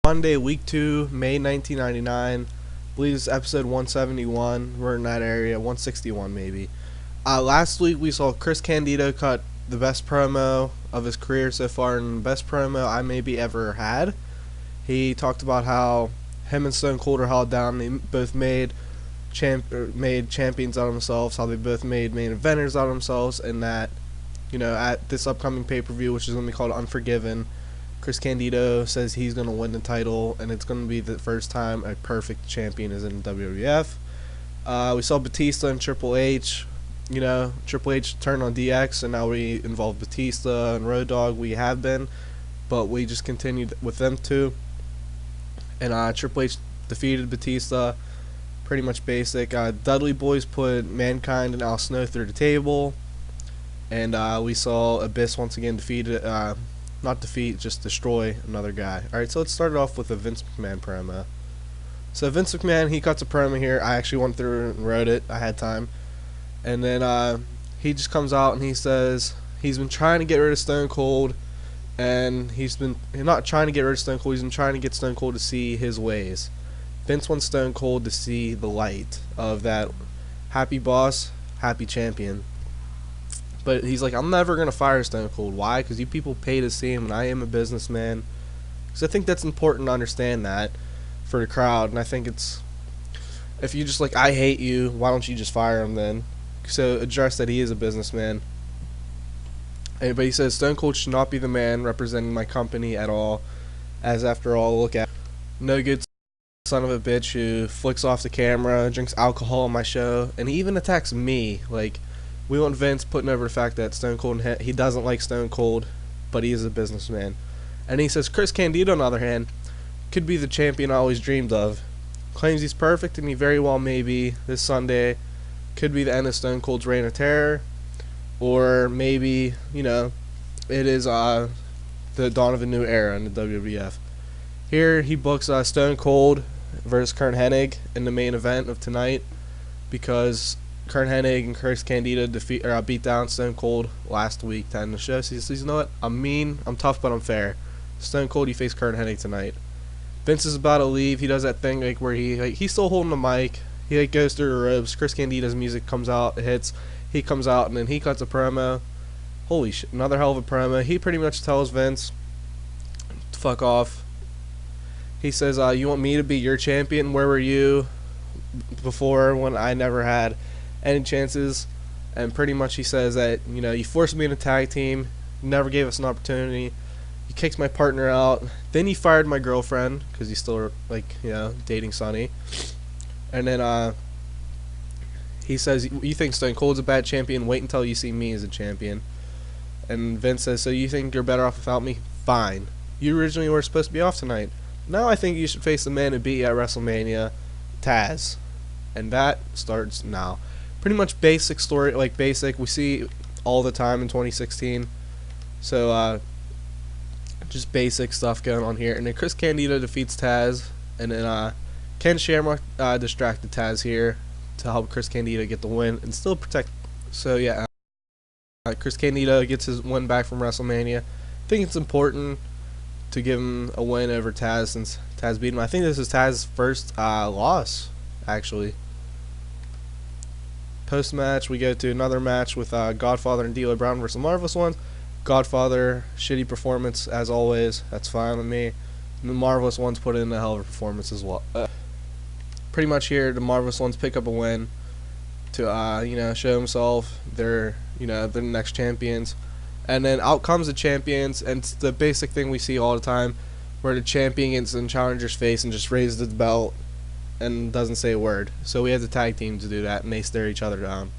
Monday, week 2, May 1999. I believe it's episode 171. We're in that area, 161 maybe. Last week we saw Chris Candido cut the best promo of his career so far, and the best promo I maybe ever had. He talked about how him and Stone Cold are held down. They both made champions out of themselves, how they both made main eventers out of themselves, and that, at this upcoming pay-per-view, which is going to be called Unforgiven, Chris Candido says he's going to win the title, and it's going to be the first time a perfect champion is in WWF. We saw Batista and Triple H. Triple H turned on DX, and now we involve Batista and Road Dogg. We have been, but we just continued with them too. And Triple H defeated Batista. Pretty much basic. Dudley Boys put Mankind and Al Snow through the table. And we saw Abyss once again just destroy another guy. Alright, so let's start off with a Vince McMahon promo. So Vince McMahon, he cuts a promo here. I actually went through and wrote it. I had time. And then he just comes out and he says he's been trying to get rid of Stone Cold. And he's not trying to get rid of Stone Cold. He's been trying to get Stone Cold to see his ways. Vince wants Stone Cold to see the light of that happy boss, happy champion. But he's like, I'm never going to fire Stone Cold. Why? Because you people pay to see him, and I am a businessman. Because I think that's important to understand that for the crowd. And I think it's, if you just like, I hate you, why don't you just fire him then? So address that he is a businessman. But he says, Stone Cold should not be the man representing my company at all. As after all, look at no good son of a bitch who flicks off the camera, drinks alcohol on my show, and he even attacks me. Like, we want Vince putting over the fact that Stone Cold, he doesn't like Stone Cold, but he is a businessman. And he says Chris Candido, on the other hand, could be the champion I always dreamed of. Claims he's perfect, and he very well may be. This Sunday could be the end of Stone Cold's reign of terror, or maybe, it is the dawn of a new era in the WWF. Here he books Stone Cold versus Curt Hennig in the main event of tonight, because Curt Hennig and Chris Candido beat down Stone Cold last week to end the show. So he says, you know what? I'm mean, I'm tough, but I'm fair. Stone Cold, you face Curt Hennig tonight. Vince is about to leave. He does that thing where he's still holding the mic. He goes through the ropes. Chris Candido's music comes out, it hits. He comes out and then he cuts a promo. Holy shit! Another hell of a promo. He pretty much tells Vince, "Fuck off." He says, "You want me to be your champion? Where were you before when I never had any chances?" And pretty much he says that, you forced me in a tag team, never gave us an opportunity, you kicked my partner out, then you fired my girlfriend, because he's still, dating Sonny. And then, he says, you think Stone Cold's a bad champion, wait until you see me as a champion. And Vince says, so you think you're better off without me? Fine. You originally were supposed to be off tonight. Now I think you should face the man who beat you at WrestleMania, Taz. And that starts now. Pretty much basic story, basic. We see all the time in 2016. So, just basic stuff going on here. And then Chris Candido defeats Taz. And then, Ken Shamrock distracted Taz here to help Chris Candido get the win and still protect. So, yeah, Chris Candido gets his win back from WrestleMania. I think it's important to give him a win over Taz since Taz beat him. I think this is Taz's first loss, actually. Post-match, we go to another match with Godfather and D'Lo Brown versus Marvelous Ones. Godfather, shitty performance as always. That's fine with me. And the Marvelous Ones put in a hell of a performance as well. Pretty much here, the Marvelous Ones pick up a win to show himself they're the next champions. And then out comes the champions, and it's the basic thing we see all the time, where the champion gets in challenger's face and just raises the belt and doesn't say a word. So we have the tag team to do that, and they stare each other down.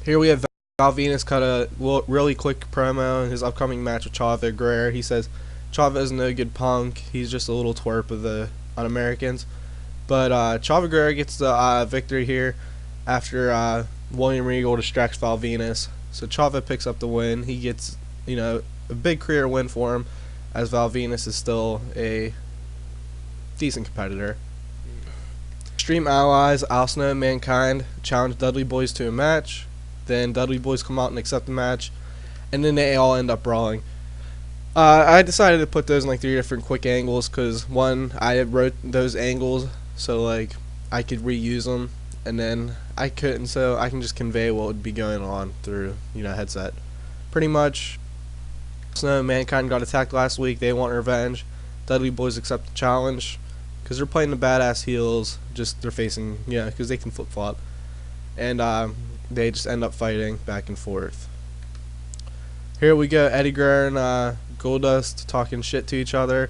Here we have Val Venus cut a really quick promo in his upcoming match with Chavo Guerrero. He says Chavo is no good punk. He's just a little twerp of the Un-Americans. But Chavo Guerrero gets the victory here after William Regal distracts Val Venus. So Chavo picks up the win. He gets, a big career win for him, as Val Venus is still a decent competitor. Extreme Allies, Al Snow and Mankind challenge Dudley Boys to a match. Then Dudley Boys come out and accept the match. And then they all end up brawling. I decided to put those in like 3 different quick angles because one, I wrote those angles so like I could reuse them, and then I couldn't, so I can just convey what would be going on through headset. Pretty much, so Mankind got attacked last week. They want revenge. Dudley Boys accept the challenge because they're playing the badass heels. Just they're facing because they can flip flop, and they just end up fighting back and forth. Here we go. Eddie Guerrero and Goldust talking shit to each other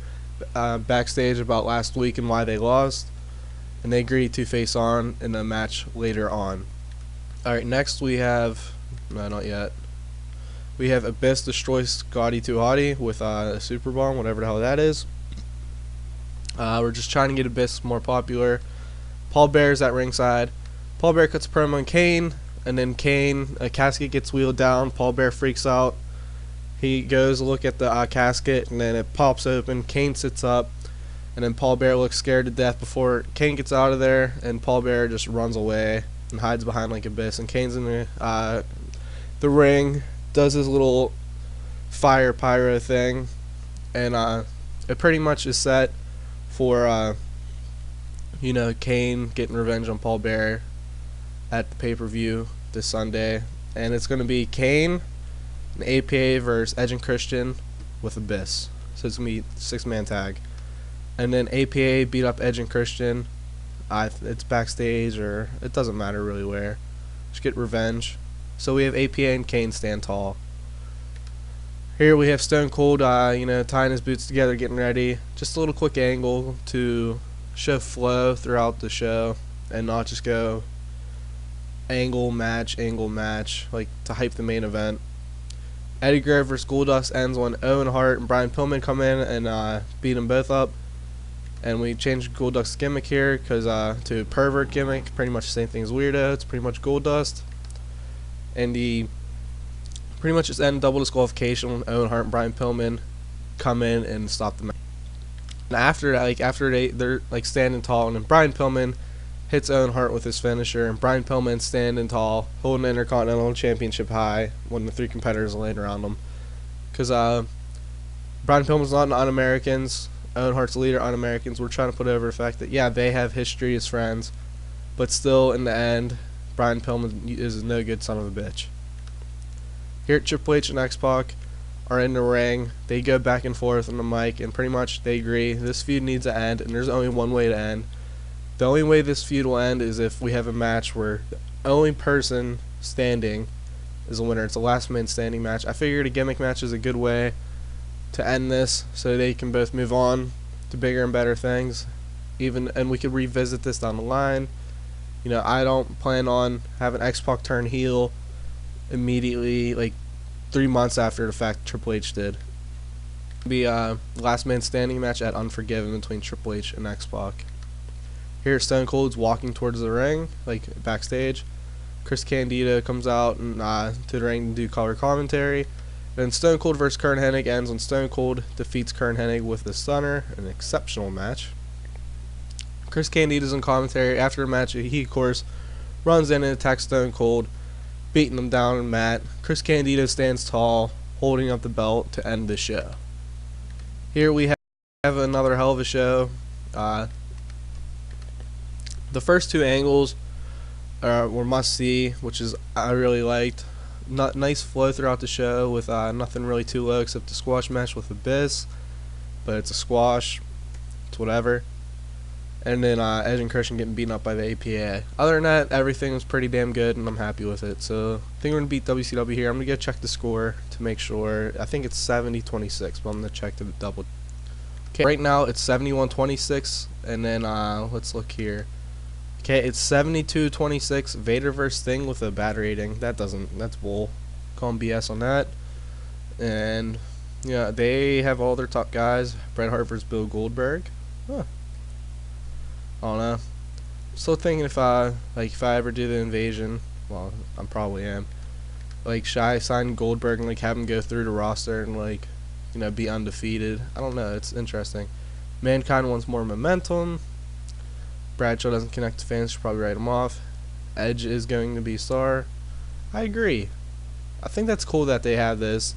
backstage about last week and why they lost, and they agree to face on in a match later on. Alright, next we have, no, not yet. We have Abyss destroy Scotty 2 Hottie with a super bomb, whatever the hell that is. We're just trying to get Abyss more popular. Paul Bear's at ringside. Paul Bear cuts a promo on Kane, and then Kane, a casket gets wheeled down. Paul Bear freaks out. He goes to look at the casket, and then it pops open. Kane sits up, and then Paul Bear looks scared to death before Kane gets out of there, and Paul Bear just runs away and hides behind like Abyss. And Kane's in the ring, does his little fire pyro thing, and it pretty much is set for Kane getting revenge on Paul Bear at the pay-per-view this Sunday, and it's going to be Kane and APA versus Edge and Christian with Abyss. So it's going to be 6-man tag. And then APA beat up Edge and Christian. It's backstage, or it doesn't matter really where. Just get revenge. So we have APA and Kane stand tall. Here we have Stone Cold, tying his boots together, getting ready. Just a little quick angle to show flow throughout the show and not just go angle match, like to hype the main event. Eddie Guerrero vs. Goldust ends when Owen Hart and Brian Pillman come in and beat them both up. And we changed Goldust's gimmick here to pervert gimmick, pretty much the same thing as Weirdo. It's pretty much Goldust. And he pretty much just end double disqualification when Owen Hart and Brian Pillman come in and stop the match. And after they're like standing tall, and then Brian Pillman hits Owen Hart with his finisher, and Brian Pillman standing tall, holding the Intercontinental Championship high when the 3 competitors are laying around him. Because Brian Pillman's not an Un-Americans, Owen Hart's the leader of Un-Americans. We're trying to put over the fact that, yeah, they have history as friends, but still, in the end, Brian Pillman is a no good son of a bitch. Here at Triple H and X-Pac are in the ring. They go back and forth on the mic, and pretty much they agree this feud needs to end, and there's only one way to end. The only way this feud will end is if we have a match where the only person standing is a winner. It's a last man standing match. I figured a gimmick match is a good way to end this so they can both move on to bigger and better things. And we could revisit this down the line. I don't plan on having X-Pac turn heel immediately, like 3 months after the fact Triple H did. It'll be a last man standing match at Unforgiven between Triple H and X-Pac. Here Stone Cold's walking towards the ring, like backstage. Chris Candido comes out and to the ring to do color commentary. Then Stone Cold vs. Kurt Hennig ends when Stone Cold defeats Kurt Hennig with the stunner, an exceptional match. Chris Candido's in commentary. After the match, he of course runs in and attacks Stone Cold, beating him down on the mat. Chris Candido stands tall, holding up the belt to end the show. Here we have another hell of a show. The first 2 angles were must-see, which is I really liked. Nice flow throughout the show with nothing really too low except the squash match with Abyss, but it's a squash. It's whatever. And then Edge and Christian getting beaten up by the APA. Other than that, everything was pretty damn good, and I'm happy with it. So I think we're going to beat WCW here. I'm going to go check the score to make sure. I think it's 70-26, but I'm going to check to double. Okay, right now it's 71-26, and then let's look here. Okay, it's 72-26. Vader vs. Sting with a bad rating. That's bull. Call him BS on that. And yeah, they have all their top guys. Bret Hart vs. Bill Goldberg. Huh. I don't know. Still thinking if I ever do the invasion, well, I probably am. Like, should I sign Goldberg and have him go through the roster and be undefeated? I don't know. It's interesting. Mankind wants more momentum. Bradshaw doesn't connect to fans, should probably write him off. Edge is going to be a star. I agree. I think that's cool that they have this.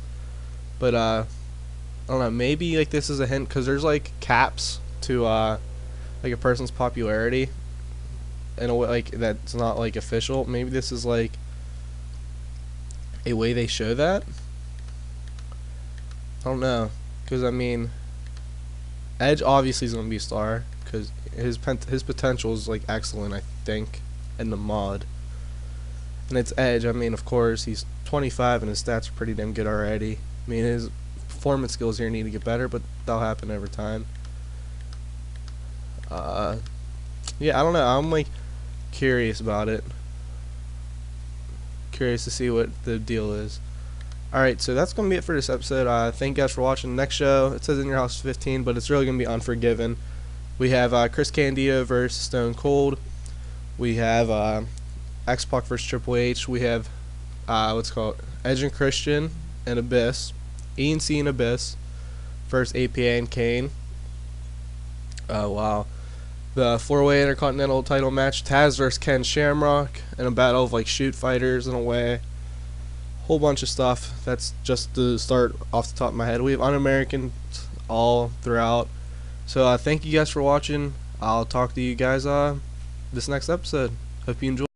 But I don't know, maybe like this is a hint because there's like caps to like a person's popularity in a way like that's not like official. Maybe this is like a way they show that. I don't know, because I mean, Edge obviously is gonna be a star because his potential is like excellent, I think, in the mod. And it's Edge. I mean, of course, he's 25 and his stats are pretty damn good already. I mean, his performance skills here need to get better, but that'll happen over time. Yeah, I don't know. I'm like curious about it. Curious to see what the deal is. Alright, so that's going to be it for this episode. Thank you guys for watching. Next show, it says In Your House 15, but it's really going to be Unforgiven. We have Chris Candido versus Stone Cold. We have X-Pac versus Triple H. We have, what's it called, Edge and Christian and Abyss. ENC and Abyss versus APA and Kane. Wow. The 4-way Intercontinental title match, Taz versus Ken Shamrock, in a battle of like shoot fighters in a way. Whole bunch of stuff. That's just to start off the top of my head. We have Un-American all throughout. So thank you guys for watching. I'll talk to you guys this next episode. Hope you enjoy.